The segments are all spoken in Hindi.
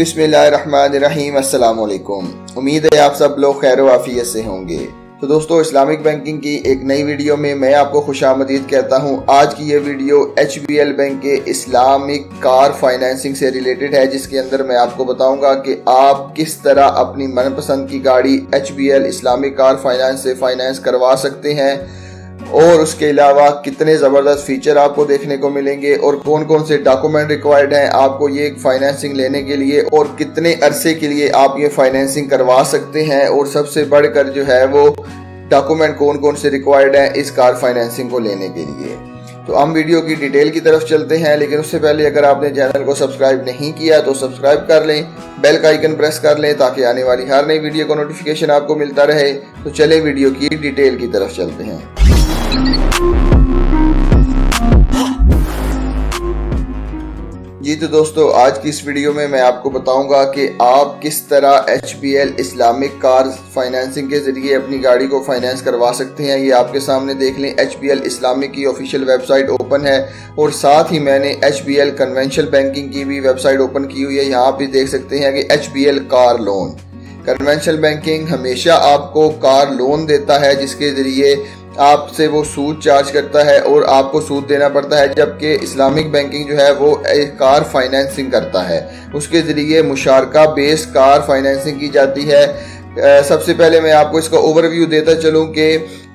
बिस्मिल्लाहिर्रहमानिर्रहीम। अस्सलाम वालेकुम। उम्मीद है आप सब लोग खैर आफियत से होंगे। तो दोस्तों, इस्लामिक बैंकिंग की एक नई वीडियो में मैं आपको खुशामदीद कहता हूं। आज की ये वीडियो HBL बैंक के इस्लामिक कार फाइनेंसिंग से रिलेटेड है, जिसके अंदर मैं आपको बताऊंगा कि आप किस तरह अपनी मनपसंद की गाड़ी HBL इस्लामिक कार फाइनेंस से फाइनेंस करवा सकते हैं और उसके अलावा कितने ज़बरदस्त फीचर आपको देखने को मिलेंगे और कौन कौन से डॉक्यूमेंट रिक्वायर्ड हैं आपको ये फाइनेंसिंग लेने के लिए और कितने अरसे के लिए आप ये फाइनेंसिंग करवा सकते हैं, और सबसे बढ़कर जो है वो डॉक्यूमेंट कौन कौन से रिक्वायर्ड हैं इस कार फाइनेंसिंग को लेने के लिए। तो हम वीडियो की डिटेल की तरफ चलते हैं, लेकिन उससे पहले अगर आपने चैनल को सब्सक्राइब नहीं किया तो सब्सक्राइब कर लें, बेल का आइकन प्रेस कर लें ताकि आने वाली हर नई वीडियो का नोटिफिकेशन आपको मिलता रहे। तो चले वीडियो की डिटेल की तरफ चलते हैं। जी तो दोस्तों, आज की इस वीडियो में मैं आपको बताऊंगा कि आप किस तरह HBL इस्लामिक कार फाइनेंसिंग के जरिए अपनी गाड़ी को फाइनेंस करवा सकते हैं। ये आपके सामने देख लें, HBL इस्लामिक की ऑफिशियल वेबसाइट ओपन है और साथ ही मैंने HBL कन्वेंशनल बैंकिंग की भी वेबसाइट ओपन की हुई है। यहाँ पे देख सकते हैं कि HBL car loan. Conventional banking हमेशा आपको कार लोन देता है जिसके जरिए आपसे वो सूद चार्ज करता है और आपको सूद देना पड़ता है, जबकि इस्लामिक बैंकिंग जो है वो कार फाइनेंसिंग करता है, उसके ज़रिए मुशारका बेस्ड कार फाइनेंसिंग की जाती है। सबसे पहले मैं आपको इसका ओवरव्यू देता चलूँ कि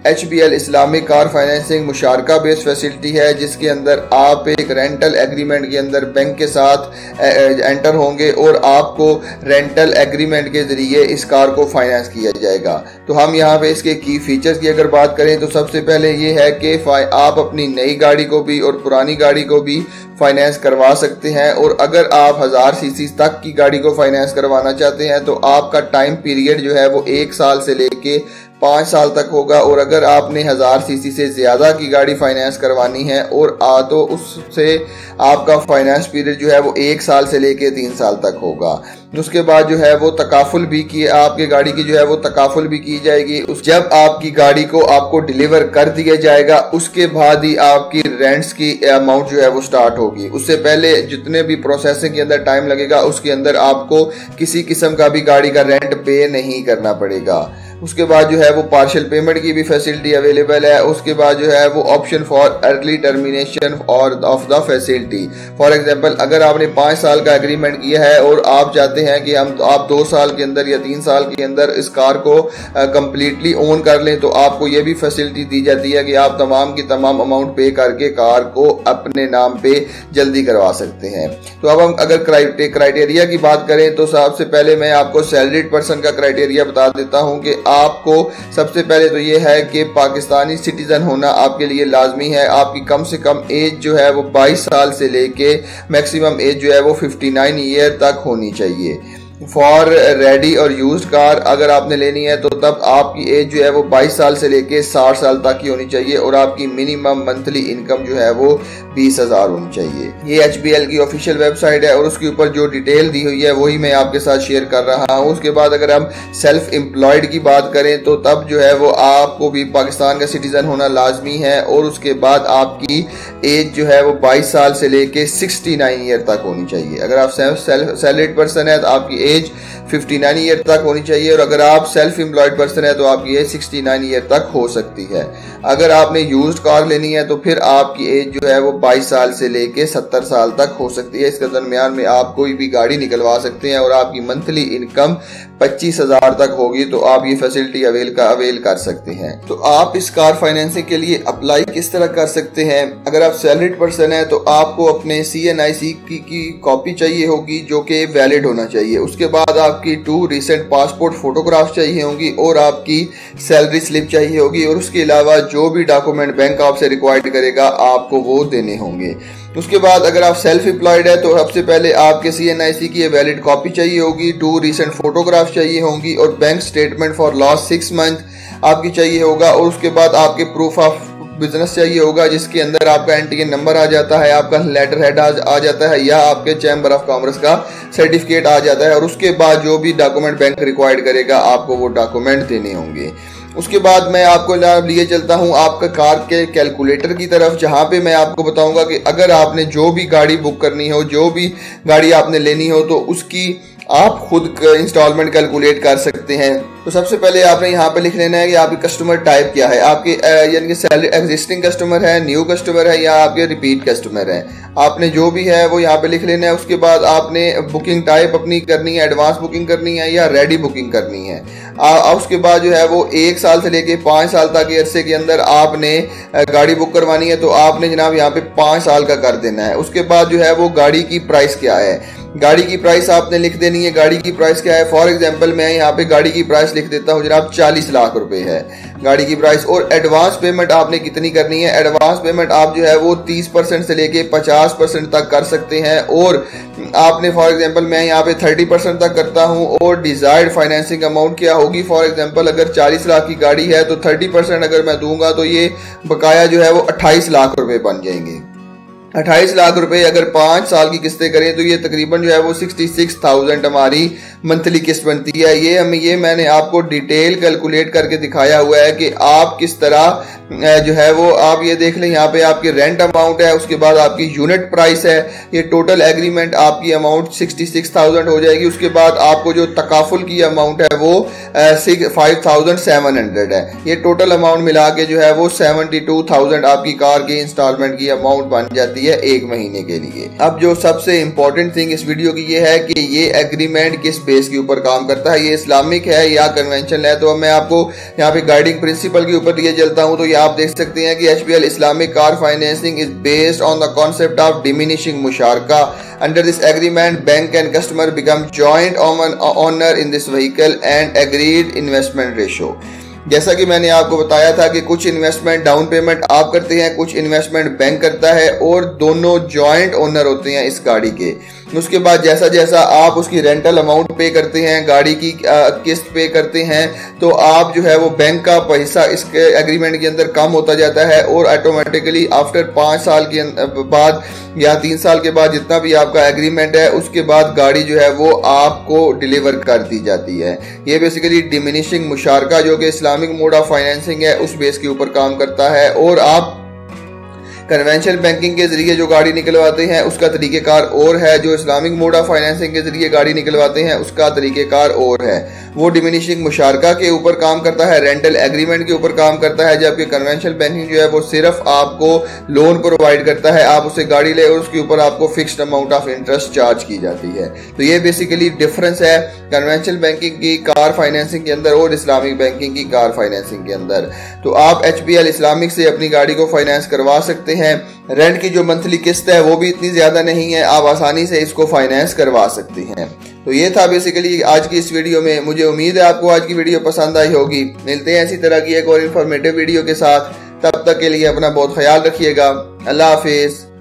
HBL इस्लामिक कार फाइनेंसिंग मुशारका बेस्ड फैसिलिटी है, जिसके अंदर आप एक रेंटल एग्रीमेंट के अंदर बैंक के साथ एंटर होंगे और आपको रेंटल एग्रीमेंट के जरिए इस कार को फाइनेंस किया जाएगा। तो हम यहाँ पे इसके की फीचर्स की अगर बात करें तो सबसे पहले ये है कि आप अपनी नई गाड़ी को भी और पुरानी गाड़ी को भी फाइनेंस करवा सकते हैं, और अगर आप 1000 सीसी तक की गाड़ी को फाइनेंस करवाना चाहते हैं तो आपका टाइम पीरियड जो है वो 1 साल से लेके 5 साल तक होगा, और अगर आपने 1000 सीसी से ज्यादा की गाड़ी फाइनेंस करवानी है और तो उससे आपका फाइनेंस पीरियड जो है वो 1 साल से लेके 3 साल तक होगा। उसके बाद जो है वो तकाफुल भी की आपकी गाड़ी की जो है वो तकाफुल भी की जाएगी। जब आपकी गाड़ी को आपको डिलीवर कर दिया जाएगा उसके बाद ही आपकी रेंट्स की अमाउंट जो है वो स्टार्ट होगी। उससे पहले जितने भी प्रोसेसिंग के अंदर टाइम लगेगा उसके अंदर आपको किसी किस्म का भी गाड़ी का रेंट पे नहीं करना पड़ेगा। उसके बाद जो है वो पार्शियल पेमेंट की भी फैसिलिटी अवेलेबल है। उसके बाद जो है वो ऑप्शन फॉर अर्ली टर्मिनेशन और of the facility. For example, अगर आपने 5 साल का एग्रीमेंट किया है और आप चाहते हैं कि आप 2 साल के अंदर या 3 साल के अंदर इस कार को कंप्लीटली ओन कर लें, तो आपको ये भी फैसिलिटी दी जाती है कि आप तमाम की तमाम अमाउंट पे करके कार को अपने नाम पे जल्दी करवा सकते हैं। तो अब हम अगर क्राइटेरिया की बात करें तो सबसे पहले मैं आपको सैलरीड पर्सन का क्राइटेरिया बता देता हूं कि आपको सबसे पहले तो ये है कि पाकिस्तानी सिटीजन होना आपके लिए लाजमी है। आपकी कम से कम एज जो है वो 22 साल से लेके मैक्सिमम एज जो है वो 59 ईयर तक होनी चाहिए। फॉर रेडी और यूज्ड कार अगर आपने लेनी है तो तब आपकी एज जो है वो 22 साल से लेके 60 साल तक की होनी चाहिए, और आपकी मिनिमम मंथली इनकम जो है वो 20,000 होनी चाहिए। ये HBL की ऑफिशियल वेबसाइट है और उसके ऊपर जो डिटेल दी हुई है वही मैं आपके साथ शेयर कर रहा हूँ। उसके बाद अगर हम सेल्फ एम्प्लॉयड की बात करें तो तब जो है वो आपको भी पाकिस्तान का सिटीजन होना लाजमी है, और उसके बाद आपकी एज जो है वो 22 साल से लेके 69 ईयर तक होनी चाहिए। अगर आप सैलरीड पर्सन है तो आपकी एज 59 ईयर तक होनी चाहिए, और अगर आप सेल्फ एम्प्लॉयड पर्सन है तो आपकी एज 69 ईयर तक हो सकती है। अगर आपने यूज्ड कार लेनी है तो फिर आपकी एज जो है वो 22 साल से लेके 70 साल तक हो सकती है। इसके दरमियान में आप कोई भी गाड़ी निकलवा सकते हैं और आपकी मंथली इनकम 25,000 तक होगी, तो आप ये फैसिलिटी अवेल कर सकते हैं। तो आप इस कार फाइनेंसिंग के लिए अप्लाई किस तरह कर सकते हैं? अगर आप सैलरीड पर्सन है तो आपको अपने CNIC की कॉपी चाहिए होगी जो कि वैलिड होना चाहिए। उसके बाद आपकी 2 रिसेंट पासपोर्ट फोटोग्राफ चाहिए होंगी और आपकी सैलरी स्लिप चाहिए होगी, और उसके अलावा जो भी डॉक्यूमेंट बैंक आपसे रिक्वायर्ड करेगा आपको वो देने होंगे। उसके बाद अगर आप सेल्फ एम्प्लॉयड है तो सबसे पहले आपके CNIC की वैलिड कॉपी चाहिए होगी, 2 रिसेंट फोटोग्राफ चाहिए होंगी, और bank statement for last 6 month आपकी चाहिए होगा। और उसके बाद आपके प्रूफ ऑफ बिजनेस चाहिए होगा जिसके अंदर आपका NTN नंबर आ जाता है, आपका लेटर हेड आ जाता है, या आपके चैम्बर ऑफ कॉमर्स का सर्टिफिकेट आ जाता है। और उसके बाद जो भी डॉक्यूमेंट बैंक रिक्वायर्ड करेगा आपको वो डॉक्यूमेंट देने होंगे। उसके बाद मैं आपको लिए चलता हूं आपका कार के कैलकुलेटर की तरफ, जहां पे मैं आपको बताऊंगा कि अगर आपने जो भी गाड़ी बुक करनी हो, जो भी गाड़ी आपने लेनी हो, तो उसकी आप खुद इंस्टॉलमेंट कैलकुलेट कर सकते हैं। तो सबसे पहले आपने यहाँ पे लिख लेना है कि आपकी कस्टमर टाइप क्या है, आपके यानी कि सैलरी एग्जिस्टिंग कस्टमर है, न्यू कस्टमर है या आपके रिपीट कस्टमर है। आपने जो भी है वो यहाँ पे लिख लेना है। उसके बाद आपने बुकिंग टाइप अपनी करनी है, एडवांस बुकिंग करनी है या रेडी बुकिंग करनी है। उसके बाद जो है वो 1 साल से लेके 5 साल तक के अरसे के अंदर आपने गाड़ी बुक करवानी है, तो आपने जनाब यहाँ पे 5 साल का कर देना है। उसके बाद जो है वो गाड़ी की प्राइस क्या है, गाड़ी की प्राइस आपने लिख देनी है। गाड़ी की प्राइस क्या है, फॉर एग्जांपल मैं यहाँ पे गाड़ी की प्राइस लिख देता हूँ जनाब 40 लाख रुपए है गाड़ी की प्राइस। और एडवांस पेमेंट आपने कितनी करनी है, एडवांस पेमेंट आप जो है वो 30% से लेके 50% तक कर सकते हैं। और आपने फॉर एग्जांपल मैं यहाँ पे 30% तक करता हूँ। और डिजायर्ड फाइनेंसिंग अमाउंट क्या होगी, फॉर एग्जांपल अगर 40 लाख की गाड़ी है तो 30% अगर मैं दूंगा तो ये बकाया जो है वो 28 लाख रुपए बन जाएंगे। 28 लाख रुपए अगर 5 साल की किस्तें करें तो ये तकरीबन जो है वो 66,000 हमारी मंथली किस्त बनती है। ये मैंने आपको डिटेल कैलकुलेट करके दिखाया हुआ है कि आप किस तरह जो है वो आप ये देख लें। यहाँ पे आपकी रेंट अमाउंट है, उसके बाद आपकी यूनिट प्राइस है, ये टोटल एग्रीमेंट आपकी अमाउंट 66,000 हो जाएगी। उसके बाद आपको जो तकाफुल की अमाउंट है वो 5,700 है। ये टोटल अमाउंट मिला के जो है वो 72,000 आपकी कार की इंस्टॉलमेंट की अमाउंट बन जाती है 1 महीने के लिए। अब जो सबसे इंपॉर्टेंट थिंग इस वीडियो की ये है कि ये एग्रीमेंट किस बेस के ऊपर काम करता है, ये इस्लामिक है या कन्वेंशनल है। तो अब मैं आपको यहाँ पे गाइडिंग प्रिंसिपल के ऊपर लिए चलता हूँ। तो आप देख सकते हैं कि HBL Islamic car financing is based on the concept of diminishing मुशारका। Under this agreement bank and customer become joint owner in this vehicle and agreed investment ratio. जैसा कि मैंने आपको बताया था कि कुछ इन्वेस्टमेंट डाउन पेमेंट आप करते हैं, कुछ इन्वेस्टमेंट बैंक करता है और दोनों जॉइंट ओनर होते हैं इस गाड़ी के। उसके बाद जैसा जैसा आप उसकी रेंटल अमाउंट पे करते हैं, गाड़ी की किस्त पे करते हैं, तो आप जो है वो बैंक का पैसा इसके एग्रीमेंट के अंदर कम होता जाता है। और ऑटोमेटिकली आफ्टर 5 साल के बाद या 3 साल के बाद जितना भी आपका एग्रीमेंट है उसके बाद गाड़ी जो है वो आपको डिलीवर कर दी जाती है। ये बेसिकली डिमिनिशिंग मुशारका जो कि इस्लामिक मोड ऑफ फाइनेंसिंग है उस बेस के ऊपर काम करता है। और आप कन्वेंशनल बैंकिंग के जरिए जो गाड़ी निकलवाते हैं उसका तरीकेकार और है, जो इस्लामिक मोड ऑफ फाइनेंसिंग के जरिए गाड़ी निकलवाते हैं उसका तरीकेकार और है। वो डिमिनिशिंग मुशारका के ऊपर काम करता है, रेंटल एग्रीमेंट के ऊपर काम करता है, जबकि कन्वेंशनल बैंकिंग जो है वो सिर्फ आपको लोन प्रोवाइड करता है। आप उससे गाड़ी ले और उसके ऊपर आपको fixed amount of interest charge की जाती है। तो ये बेसिकली डिफरेंस है कन्वेंशनल बैंकिंग की कार फाइनेंसिंग के अंदर और इस्लामिक बैंकिंग की कार फाइनेंसिंग के अंदर। तो आप HBL इस्लामिक से अपनी गाड़ी को फाइनेंस करवा सकते हैं। रेंट की जो मंथली किस्त है वो भी इतनी ज्यादा नहीं है, आप आसानी से इसको फाइनेंस करवा सकते हैं। तो ये था बेसिकली आज की इस वीडियो में। मुझे उम्मीद है आपको आज की वीडियो पसंद आई होगी। मिलते हैं इसी तरह की एक और इन्फॉर्मेटिव वीडियो के साथ, तब तक के लिए अपना बहुत ख्याल रखिएगा। अल्लाह हाफिज।